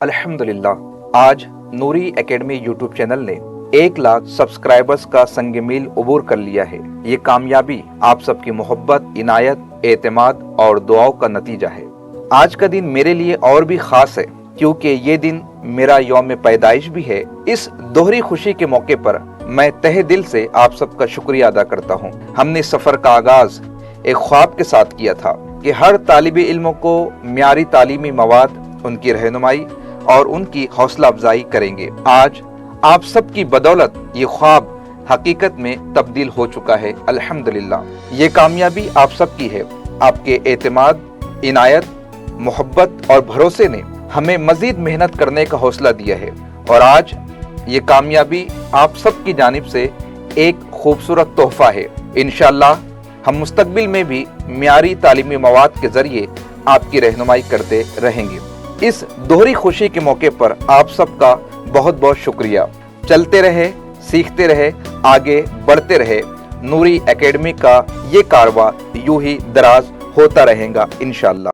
अल्हम्दुलिल्लाह आज नूरी academy YouTube channel ने 1 लाख सब्सक्राइबर्स का संग मील उबूर कर लिया है। ये कामयाबी आप सबकी मोहब्बत, इनायत, एतमाद और दुआओं का नतीजा है। आज का दिन मेरे लिए और भी खास है क्योंकि ये दिन मेरा यौम पैदाइश भी है। इस दोहरी खुशी के मौके पर मैं तहे दिल से आप सबका शुक्रिया अदा करता हूँ। हमने सफर का आगाज एक ख्वाब के साथ किया था कि हर तालिबे इल्मों को म्यारी तालीमी मवाद, उनकी रहनुमाई और उनकी हौसला अफजाई करेंगे। आज आप सबकी बदौलत ये ख्वाब हकीकत में तब्दील हो चुका है। अल्हम्दुलिल्लाह ये कामयाबी आप सबकी है। आपके एतमाद, इनायत, मोहब्बत और भरोसे ने हमें मजीद मेहनत करने का हौसला दिया है और आज ये कामयाबी आप सबकी जानिब से एक खूबसूरत तोहफा है। इंशाअल्लाह हम मुस्तकबिल में भी म्यारी तालीमी मवाद के जरिए आपकी रहनुमाई करते रहेंगे। इस दोहरी खुशी के मौके पर आप सबका बहुत बहुत शुक्रिया। चलते रहे, सीखते रहे, आगे बढ़ते रहे। नूरी एकेडमी का ये कारवां यूं ही दराज होता रहेगा इंशाअल्लाह।